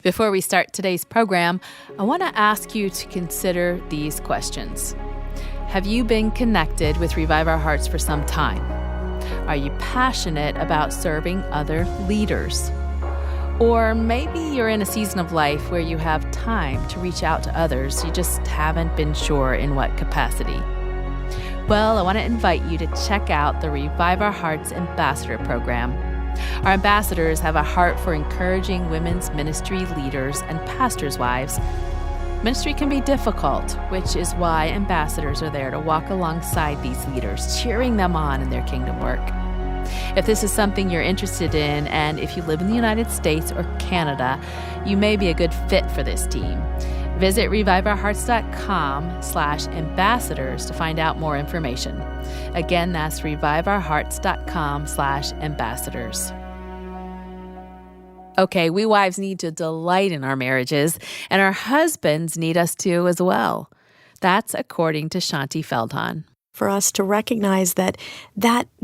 Before we start today's program, I want to ask you to consider these questions. Have you been connected with Revive Our Hearts for some time? Are you passionate about serving other leaders? Or maybe you're in a season of life where you have time to reach out to others, you just haven't been sure in what capacity. Well, I want to invite you to check out the Revive Our Hearts Ambassador Program. Our ambassadors have a heart for encouraging women's ministry leaders and pastors' wives. Ministry can be difficult, which is why ambassadors are there to walk alongside these leaders, cheering them on in their kingdom work. If this is something you're interested in, and if you live in the United States or Canada, you may be a good fit for this team. Visit reviveourhearts.com/ambassadors to find out more information. Again, that's reviveourhearts.com/ambassadors. Okay, we wives need to delight in our marriages, and our husbands need us to as well. That's according to Shaunti Feldhahn. For us to recognize that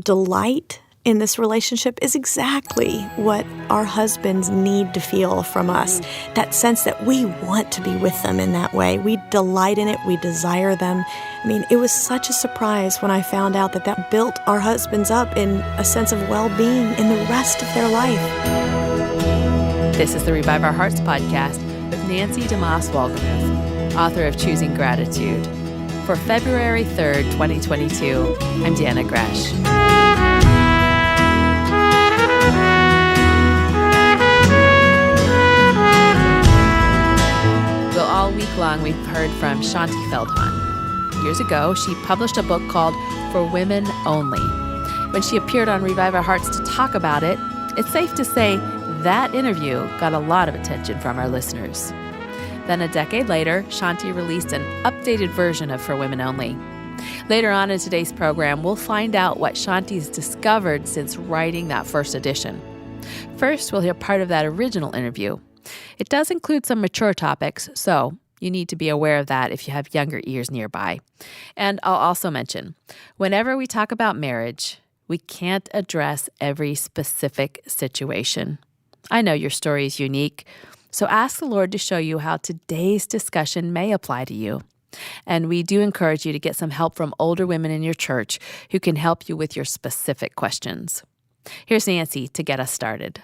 delight in this relationship is exactly what our husbands need to feel from us. That sense that we want to be with them in that way. We delight in it. We desire them. I mean, it was such a surprise when I found out that built our husbands up in a sense of well-being in the rest of their life. This is the Revive Our Hearts podcast with Nancy DeMoss Wolgemuth, author of Choosing Gratitude. For February 3rd, 2022, I'm Deanna Gresh. Well, all week long, we've heard from Shaunti Feldhahn. Years ago, she published a book called For Women Only. When she appeared on Revive Our Hearts to talk about it, it's safe to say that interview got a lot of attention from our listeners. Then a decade later, Shaunti released an updated version of For Women Only. Later on in today's program, we'll find out what Shaunti's discovered since writing that first edition. First, we'll hear part of that original interview. It does include some mature topics, so you need to be aware of that if you have younger ears nearby. And I'll also mention, whenever we talk about marriage, we can't address every specific situation. I know your story is unique, so ask the Lord to show you how today's discussion may apply to you. And we do encourage you to get some help from older women in your church who can help you with your specific questions. Here's Nancy to get us started.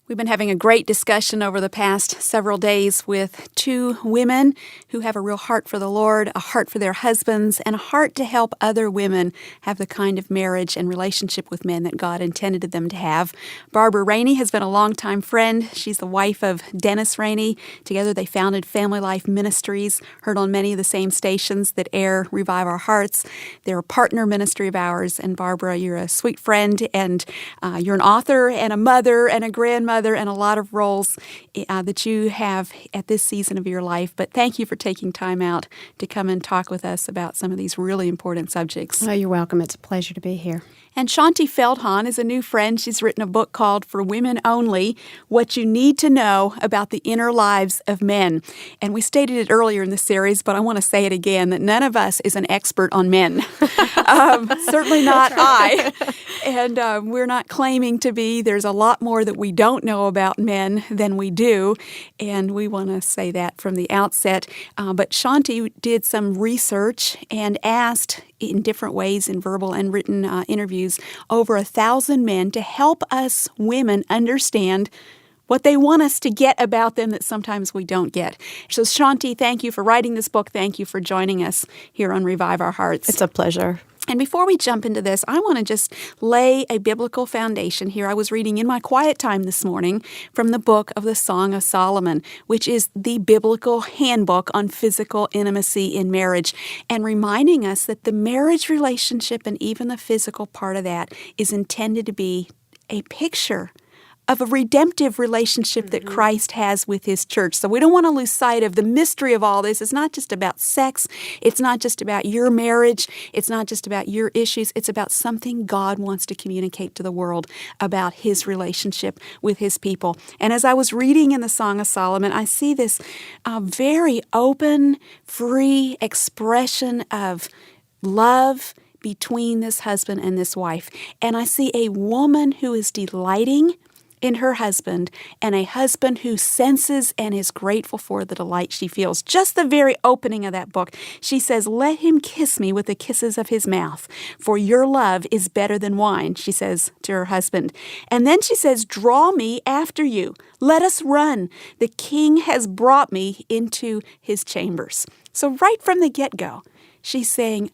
We've been having a great discussion over the past several days with two women who have a real heart for the Lord, a heart for their husbands, and a heart to help other women have the kind of marriage and relationship with men that God intended them to have. Barbara Rainey has been a longtime friend. She's the wife of Dennis Rainey. Together they founded Family Life Ministries, heard on many of the same stations that air Revive Our Hearts. They're a partner ministry of ours. And Barbara, you're a sweet friend, and you're an author and a mother and a grandmother and a lot of roles that you have at this season of your life. But thank you for taking time out to come and talk with us about some of these really important subjects. Oh, you're welcome. It's a pleasure to be here. And Shaunti Feldhahn is a new friend. She's written a book called For Women Only, What You Need to Know About the Inner Lives of Men. And we stated it earlier in the series, but I want to say it again, that none of us is an expert on men. Certainly not I. And we're not claiming to be. There's a lot more that we don't know about men than we do. And we want to say that from the outset. But Shaunti did some research and asked in different ways in verbal and written interviews over 1,000 men to help us women understand what they want us to get about them that sometimes we don't get. So Shaunti, thank you for writing this book. Thank you for joining us here on Revive Our Hearts. It's a pleasure. And before we jump into this, I want to just lay a biblical foundation here. I was reading in my quiet time this morning from the book of the Song of Solomon, which is the biblical handbook on physical intimacy in marriage, and reminding us that the marriage relationship and even the physical part of that is intended to be a picture of a redemptive relationship that Christ has with His church. So we don't want to lose sight of the mystery of all this. It's not just about sex. It's not just about your marriage. It's not just about your issues. It's about something God wants to communicate to the world about His relationship with His people. And as I was reading in the Song of Solomon, I see this very open, free expression of love between this husband and this wife. And I see a woman who is delighting in her husband, and a husband who senses and is grateful for the delight she feels. Just the very opening of that book, she says, "Let him kiss me with the kisses of his mouth, for your love is better than wine," she says to her husband. And then she says, "Draw me after you. Let us run. The king has brought me into his chambers." So right from the get-go, she's saying,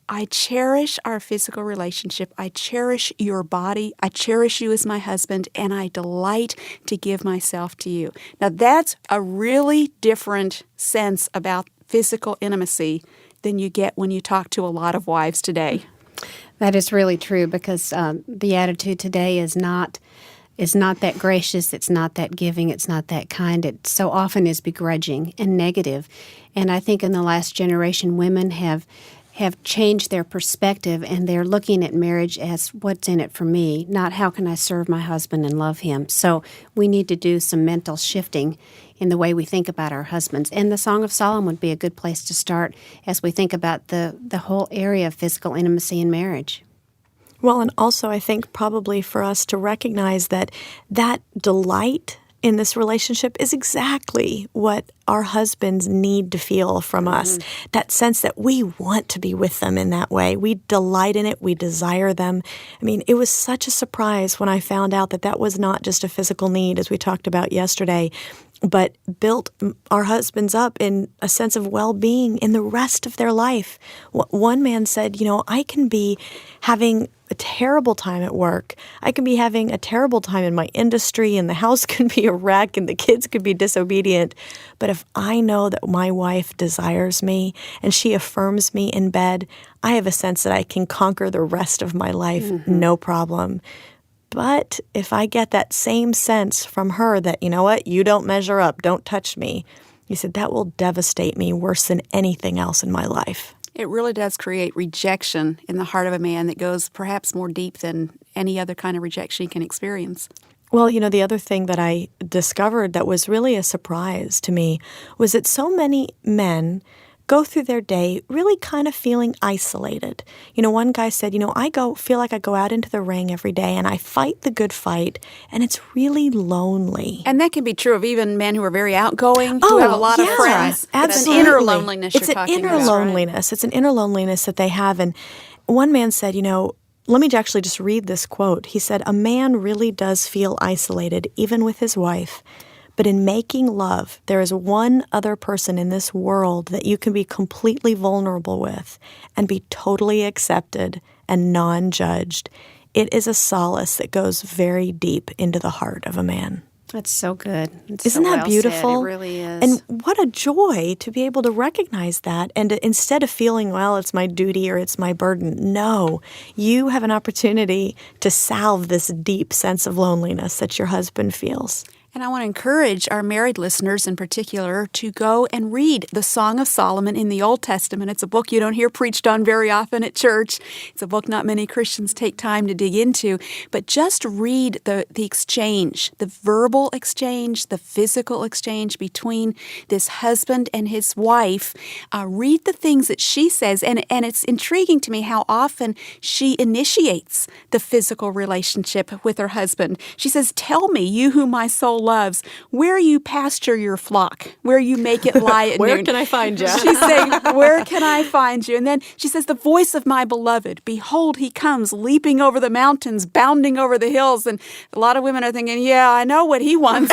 I cherish our physical relationship. I cherish your body. I cherish you as my husband, and I delight to give myself to you. Now, that's a really different sense about physical intimacy than you get when you talk to a lot of wives today. That is really true because the attitude today is not that gracious, it's not that giving, it's not that kind. It so often is begrudging and negative. And I think in the last generation, women have changed their perspective, and they're looking at marriage as what's in it for me, not how can I serve my husband and love him. So we need to do some mental shifting in the way we think about our husbands. And the Song of Solomon would be a good place to start as we think about the whole area of physical intimacy in marriage. Well, and also I think probably for us to recognize that delight in this relationship is exactly what our husbands need to feel from us. That sense that we want to be with them in that way. We delight in it. We desire them. I mean, it was such a surprise when I found out that was not just a physical need, as we talked about yesterday, but built our husbands up in a sense of well-being in the rest of their life. One man said, I can be having a terrible time at work. I can be having a terrible time in my industry, and the house can be a wreck, and the kids could be disobedient. But if I know that my wife desires me and she affirms me in bed, I have a sense that I can conquer the rest of my life, no problem. But if I get that same sense from her that, you know what, you don't measure up, don't touch me, he said, that will devastate me worse than anything else in my life. It really does create rejection in the heart of a man that goes perhaps more deep than any other kind of rejection he can experience. Well, the other thing that I discovered that was really a surprise to me was that so many men go through their day really kind of feeling isolated. One guy said, I feel like I go out into the ring every day and I fight the good fight, and it's really lonely. And that can be true of even men who are very outgoing, who have a lot of friends. Absolutely. It's an inner loneliness you're talking about. It's an inner loneliness. It's an inner loneliness that they have. And one man said, let me actually just read this quote. He said, "A man really does feel isolated, even with his wife. But in making love, there is one other person in this world that you can be completely vulnerable with and be totally accepted and non-judged. It is a solace that goes very deep into the heart of a man." That's so good. Isn't that beautiful? Said. It really is. And what a joy to be able to recognize that. And instead of feeling, well, it's my duty or it's my burden, no, you have an opportunity to salve this deep sense of loneliness that your husband feels. And I want to encourage our married listeners in particular to go and read the Song of Solomon in the Old Testament. It's a book you don't hear preached on very often at church. It's a book not many Christians take time to dig into. But just read the exchange, the verbal exchange, the physical exchange between this husband and his wife. Read the things that she says. And it's intriguing to me how often she initiates the physical relationship with her husband. She says, "Tell me, you whom my soul loves, where you pasture your flock, where you make it lie at Where noon." can I find you? She's saying, "Where can I find you?" And then she says, "The voice of my beloved, behold, he comes, leaping over the mountains, bounding over the hills." And a lot of women are thinking, yeah, I know what he wants.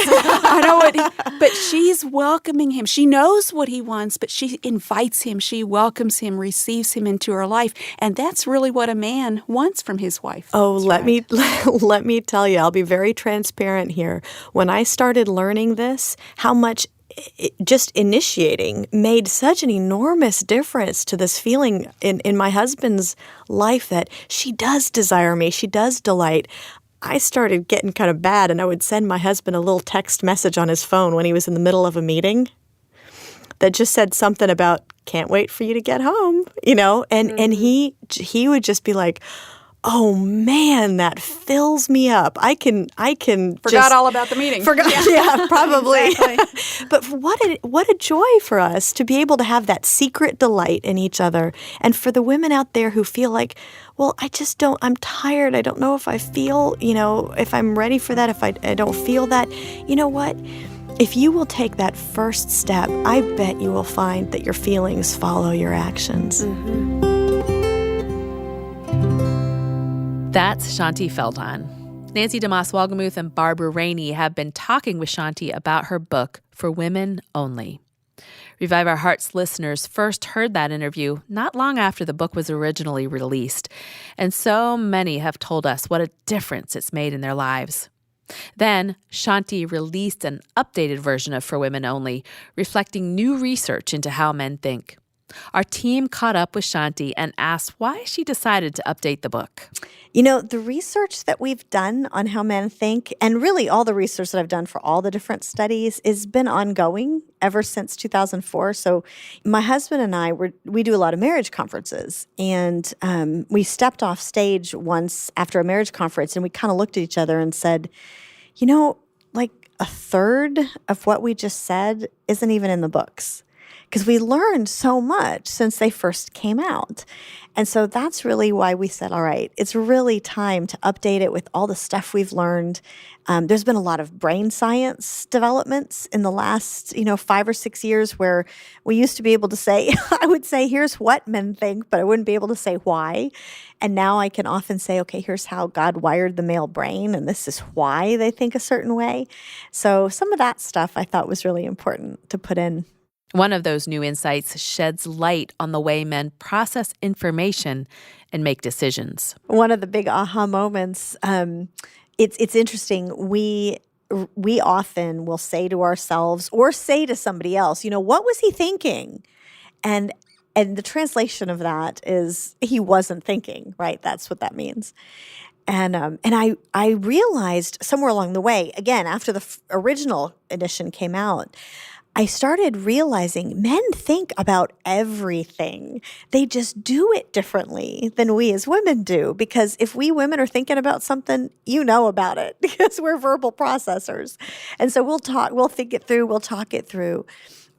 But she's welcoming him. She knows what he wants, but she invites him. She welcomes him, receives him into her life. And that's really what a man wants from his wife. Oh, let me tell you, I'll be very transparent here. When I started learning this, how much just initiating made such an enormous difference to this feeling in my husband's life that she does desire me, she does delight. I started getting kind of bad, and I would send my husband a little text message on his phone when he was in the middle of a meeting that just said something about, "Can't wait for you to get home," and he would just be like, oh man, that fills me up. I can Forgot all about the meeting. Yeah, probably. Exactly. But what a joy for us to be able to have that secret delight in each other. And for the women out there who feel like, well, I'm tired. I don't know if I feel, if I'm ready for that, if I don't feel that. You know what? If you will take that first step, I bet you will find that your feelings follow your actions. Mm-hmm. That's Shaunti Feldhahn. Nancy DeMoss Wolgemuth and Barbara Rainey have been talking with Shaunti about her book, For Women Only. Revive Our Hearts listeners first heard that interview not long after the book was originally released, and so many have told us what a difference it's made in their lives. Then, Shaunti released an updated version of For Women Only, reflecting new research into how men think. Our team caught up with Shaunti and asked why she decided to update the book. The research that we've done on how men think, and really all the research that I've done for all the different studies, has been ongoing ever since 2004. So my husband and I, we do a lot of marriage conferences, and we stepped off stage once after a marriage conference, and we kind of looked at each other and said, like a third of what we just said isn't even in the books. Because we learned so much since they first came out. And so that's really why we said, all right, it's really time to update it with all the stuff we've learned. There's been a lot of brain science developments in the last, 5 or 6 years where we used to be able to say, I would say, here's what men think, but I wouldn't be able to say why. And now I can often say, okay, here's how God wired the male brain, and this is why they think a certain way. So some of that stuff I thought was really important to put in. One of those new insights sheds light on the way men process information and make decisions. One of the big aha moments, it's interesting. We often will say to ourselves or say to somebody else, what was he thinking? And the translation of that is he wasn't thinking, right? That's what that means. And I realized somewhere along the way, again, after the original edition came out, I started realizing men think about everything. They just do it differently than we as women do. Because if we women are thinking about something, you know about it because we're verbal processors. And so we'll think it through, we'll talk it through.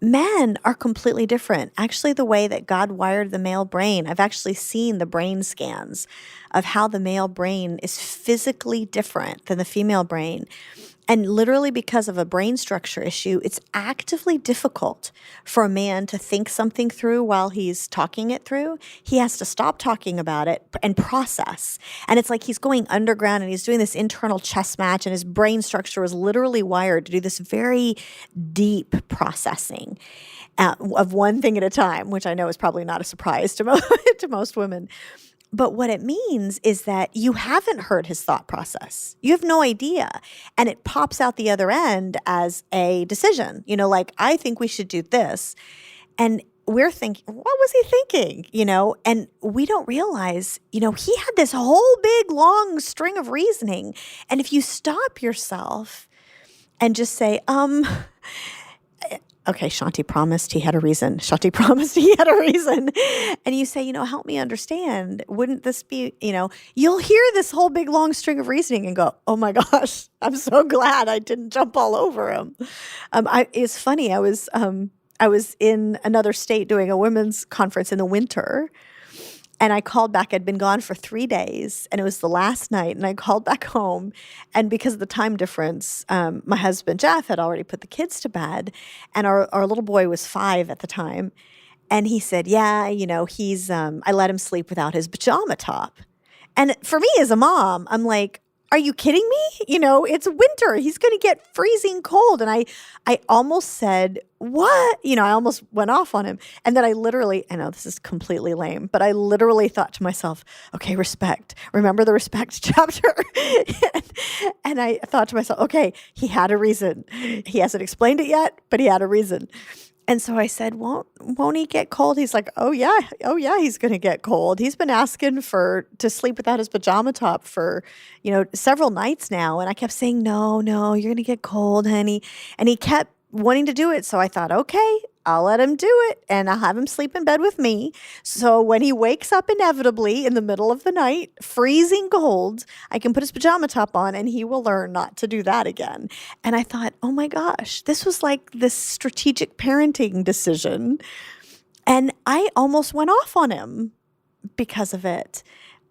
Men are completely different. Actually, the way that God wired the male brain, I've actually seen the brain scans of how the male brain is physically different than the female brain. And literally because of a brain structure issue, it's actively difficult for a man to think something through while he's talking it through. He has to stop talking about it and process. And it's like he's going underground and he's doing this internal chess match, and his brain structure is literally wired to do this very deep processing of one thing at a time, which I know is probably not a surprise to most women. But what it means is that you haven't heard his thought process. You have no idea. And it pops out the other end as a decision. Like, I think we should do this. And we're thinking, what was he thinking? And we don't realize, he had this whole big, long string of reasoning. And if you stop yourself and just say, okay, Shaunti promised he had a reason. Shaunti promised he had a reason. And you say, help me understand. Wouldn't this be, you'll hear this whole big long string of reasoning and go, oh my gosh, I'm so glad I didn't jump all over him. It's funny. I was in another state doing a women's conference in the winter. And I called back. I'd been gone for 3 days, and it was the last night. And I called back home. And because of the time difference, my husband, Jeff, had already put the kids to bed. And our little boy was 5 at the time. And he said, yeah, he's, I let him sleep without his pajama top. And for me as a mom, I'm like, are you kidding me? It's winter. He's going to get freezing cold. And I almost said, what? I almost went off on him. And then I know this is completely lame, but I literally thought to myself, okay, respect. Remember the respect chapter? And I thought to myself, okay, he had a reason. He hasn't explained it yet, but he had a reason. And so I said, won't he get cold? He's like, oh yeah, he's going to get cold. He's been asking to sleep without his pajama top for, several nights now. And I kept saying, no, you're going to get cold, honey. And he kept wanting to do it. So I thought, okay, I'll let him do it, and I'll have him sleep in bed with me. So when he wakes up inevitably in the middle of the night, freezing cold, I can put his pajama top on, and he will learn not to do that again. And I thought, oh my gosh, this was like this strategic parenting decision. And I almost went off on him because of it.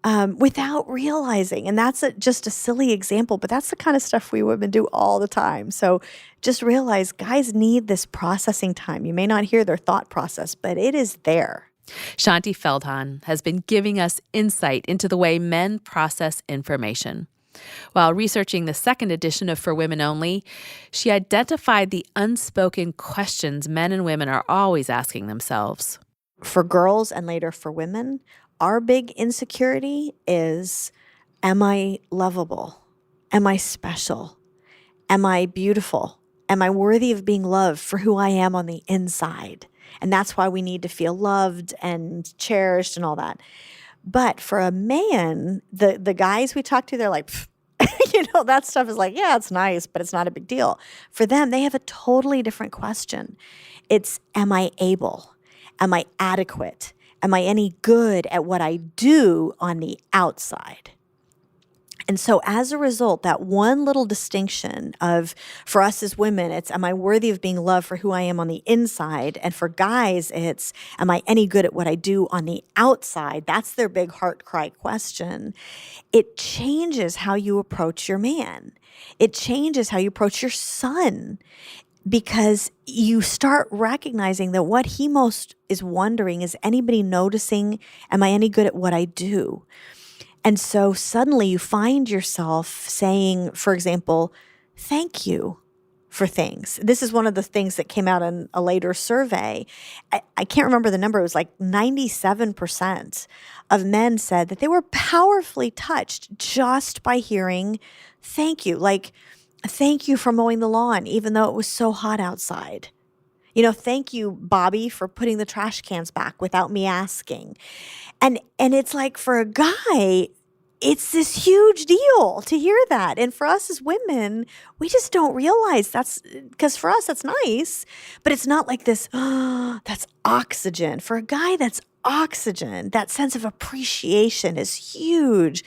Without realizing. And that's just a silly example, but that's the kind of stuff we women do all the time. So just realize guys need this processing time. You may not hear their thought process, but it is there. Shaunti Feldhahn has been giving us insight into the way men process information. While researching the second edition of For Women Only, she identified the unspoken questions men and women are always asking themselves. For girls and later for women, our big insecurity is, am I lovable? Am I special? Am I beautiful? Am I worthy of being loved for who I am on the inside? And that's why we need to feel loved and cherished and all that. But for a man, the guys we talk to, they're like, that stuff is like, yeah, it's nice, but it's not a big deal. For them, they have a totally different question. It's, am I able? Am I adequate? Am I any good at what I do on the outside? And so as a result, that one little distinction of, for us as women, it's, am I worthy of being loved for who I am on the inside? And for guys, it's, am I any good at what I do on the outside? That's their big heart cry question. It changes how you approach your man. It changes how you approach your son. Because you start recognizing that what he most is wondering is, anybody noticing, am I any good at what I do? And so suddenly you find yourself saying, for example, thank you for things. This is one of the things that came out in a later survey. I can't remember the number. It was like 97% of men said that they were powerfully touched just by hearing thank you. Like, thank you for mowing the lawn, even though it was so hot outside. Thank you, Bobby, for putting the trash cans back without me asking. And it's like, for a guy, it's this huge deal to hear that. And for us as women, we just don't realize that's, because for us, that's nice, but it's not like this, that's oxygen. For a guy, that's oxygen. That sense of appreciation is huge.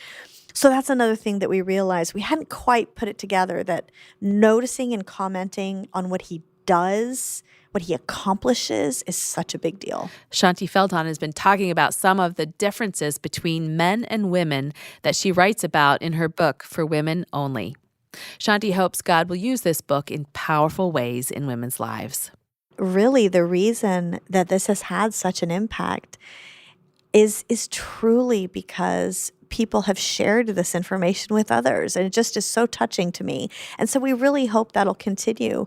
So that's another thing that we realized. We hadn't quite put it together, that noticing and commenting on what he does, what he accomplishes, is such a big deal. Shaunti Feldhahn has been talking about some of the differences between men and women that she writes about in her book, For Women Only. Shaunti hopes God will use this book in powerful ways in women's lives. Really, the reason that this has had such an impact is truly because people have shared this information with others, and it just is so touching to me. And so we really hope that'll continue,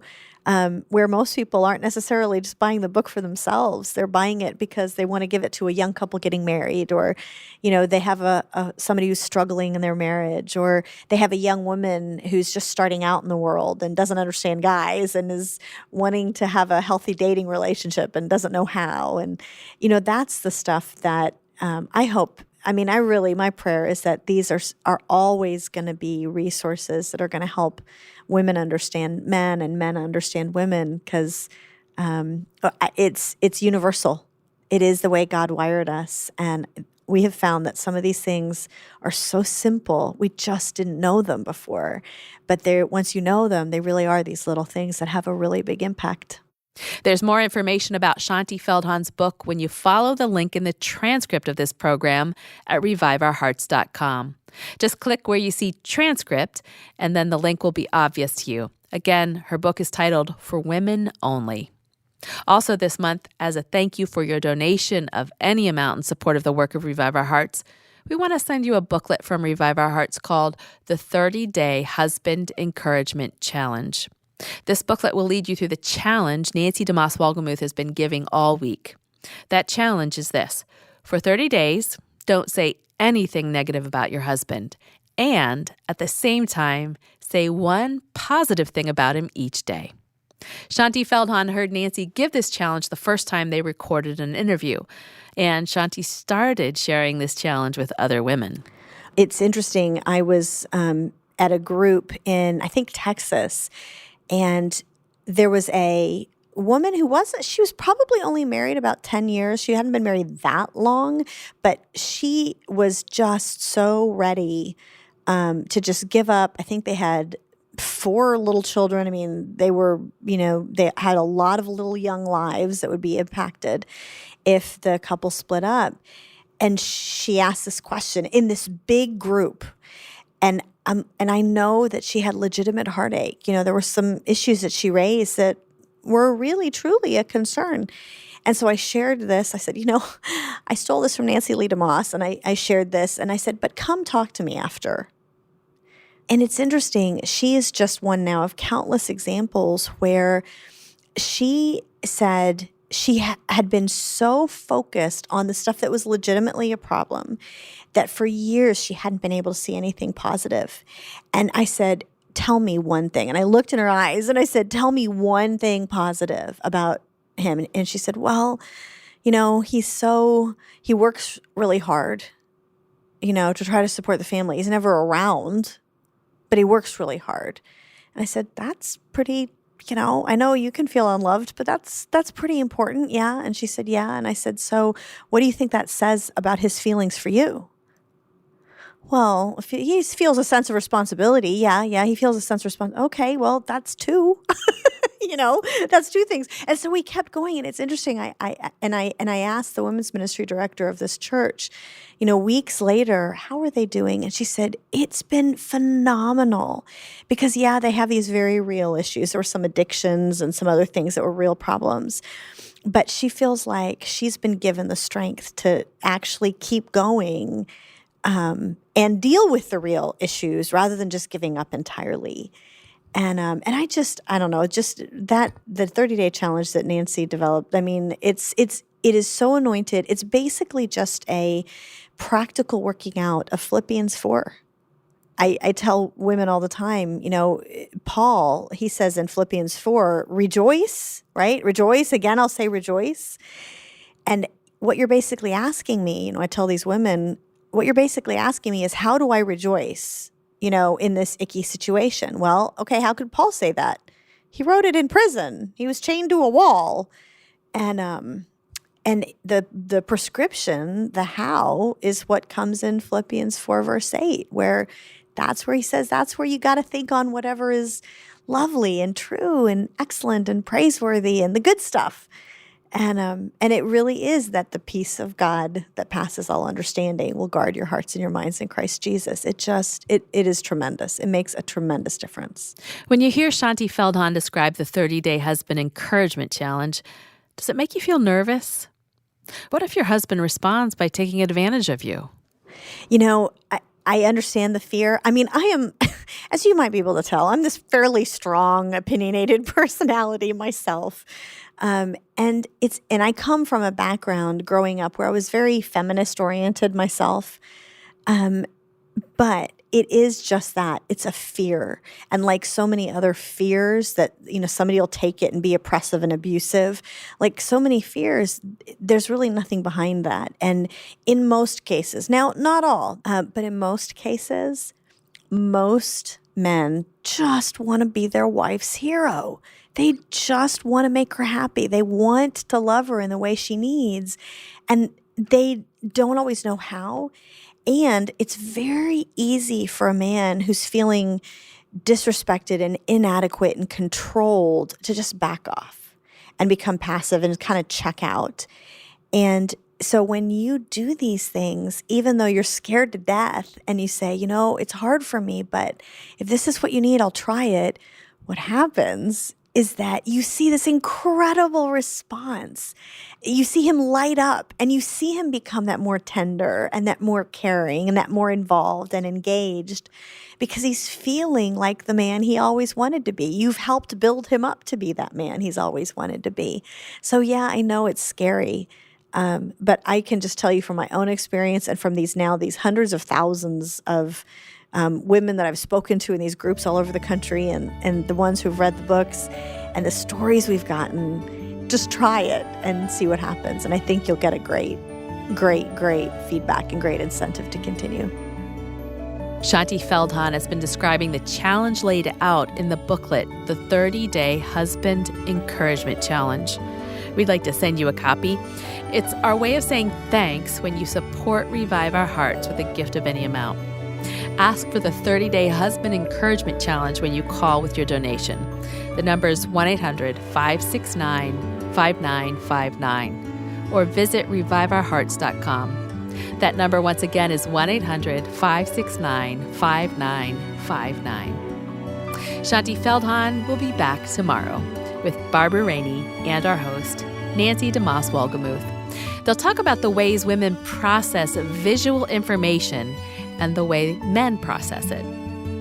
where most people aren't necessarily just buying the book for themselves. They're buying it because they want to give it to a young couple getting married, or, they have somebody who's struggling in their marriage, or they have a young woman who's just starting out in the world and doesn't understand guys and is wanting to have a healthy dating relationship and doesn't know how. And, that's the stuff that I hope. My prayer is that these are always going to be resources that are going to help women understand men and men understand women, because it's universal. It is the way God wired us. And we have found that some of these things are so simple, we just didn't know them before. But once you know them, they really are these little things that have a really big impact. There's more information about Shaunti Feldhahn's book when you follow the link in the transcript of this program at reviveourhearts.com. Just click where you see transcript, and then the link will be obvious to you. Again, her book is titled For Women Only. Also this month, as a thank you for your donation of any amount in support of the work of Revive Our Hearts, we want to send you a booklet from Revive Our Hearts called The 30-Day Husband Encouragement Challenge. This booklet will lead you through the challenge Nancy DeMoss Wolgemuth has been giving all week. That challenge is this: for 30 days, don't say anything negative about your husband, and at the same time, say one positive thing about him each day. Shaunti Feldhahn heard Nancy give this challenge the first time they recorded an interview, and Shaunti started sharing this challenge with other women. It's interesting. I was at a group in, I think, Texas, and there was a woman who she was probably only married about 10 years. She hadn't been married that long, but she was just so ready to just give up. I think they had 4 little children. I mean, they had a lot of little young lives that would be impacted if the couple split up. And she asked this question in this big group. And I know that she had legitimate heartache. There were some issues that she raised that were really, truly a concern. And so I shared this. I said, I stole this from Nancy Lee DeMoss, and I shared this. And I said, but come talk to me after. And it's interesting. She is just one now of countless examples where she said she had been so focused on the stuff that was legitimately a problem that for years she hadn't been able to see anything positive. And I said, tell me one thing. And I looked in her eyes and I said, tell me one thing positive about him. And she said, well, he works really hard, to try to support the family. He's never around, but he works really hard. And I said, that's pretty, I know you can feel unloved, but that's pretty important. Yeah. And she said, yeah. And I said, so what do you think that says about his feelings for you? Well, if he feels a sense of responsibility. Yeah, he feels a sense of responsibility. Okay, well, that's 2. That's 2 things. And so we kept going, and it's interesting. I asked the women's ministry director of this church, weeks later, how are they doing? And she said, it's been phenomenal because, they have these very real issues. There were some addictions and some other things that were real problems. But she feels like she's been given the strength to actually keep going and deal with the real issues rather than just giving up entirely. And I don't know, just that the 30-day challenge that Nancy developed. I mean, it is so anointed. It's basically just a practical working out of Philippians 4. I tell women all the time, Paul, he says in Philippians 4, rejoice, right? Rejoice. Again, I'll say rejoice. And what you're basically asking me, I tell these women, what you're basically asking me is, how do I rejoice, in this icky situation? Well, okay, how could Paul say that? He wrote it in prison. He was chained to a wall. And the prescription, the how, is what comes in Philippians 4, verse 8, where that's where he says that's where you got to think on whatever is lovely and true and excellent and praiseworthy and the good stuff. And it really is that the peace of God that passes all understanding will guard your hearts and your minds in Christ Jesus. It is tremendous. It makes a tremendous difference. When you hear Shaunti Feldhahn describe the 30-Day Husband Encouragement Challenge, does it make you feel nervous? What if your husband responds by taking advantage of you? I understand the fear. I mean, I am, as you might be able to tell, I'm this fairly strong, opinionated personality myself. And I come from a background growing up where I was very feminist oriented myself. But it is just that. It's a fear. And like so many other fears that, somebody will take it and be oppressive and abusive, like so many fears, there's really nothing behind that. And in most cases, now, not all, but in most cases, most men just want to be their wife's hero. They just want to make her happy. They want to love her in the way she needs. And they don't always know how. And it's very easy for a man who's feeling disrespected and inadequate and controlled to just back off and become passive and kind of check out. And so when you do these things, even though you're scared to death and you say, it's hard for me, but if this is what you need, I'll try it. What happens is that you see this incredible response. You see him light up and you see him become that more tender and that more caring and that more involved and engaged because he's feeling like the man he always wanted to be. You've helped build him up to be that man he's always wanted to be. So yeah, I know it's scary, but I can just tell you from my own experience and from these hundreds of thousands of women that I've spoken to in these groups all over the country and the ones who've read the books and the stories we've gotten, just try it and see what happens. And I think you'll get a great, great, great feedback and great incentive to continue. Shanti Feldhahn has been describing the challenge laid out in the booklet, The 30-Day Husband Encouragement Challenge. We'd like to send you a copy. It's our way of saying thanks when you support Revive Our Hearts with a gift of any amount. Ask for the 30-Day Husband Encouragement Challenge when you call with your donation. The number is 1-800-569-5959 or visit reviveourhearts.com. That number once again is 1-800-569-5959. Shanti Feldhahn will be back tomorrow with Barbara Rainey and our host, Nancy DeMoss Wolgemuth. They'll talk about the ways women process visual information and the way men process it.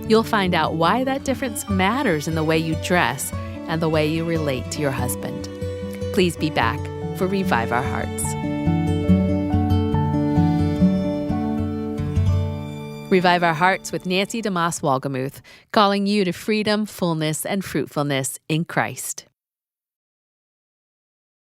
You'll find out why that difference matters in the way you dress and the way you relate to your husband. Please be back for Revive Our Hearts. Revive Our Hearts with Nancy DeMoss Wolgemuth, calling you to freedom, fullness, and fruitfulness in Christ.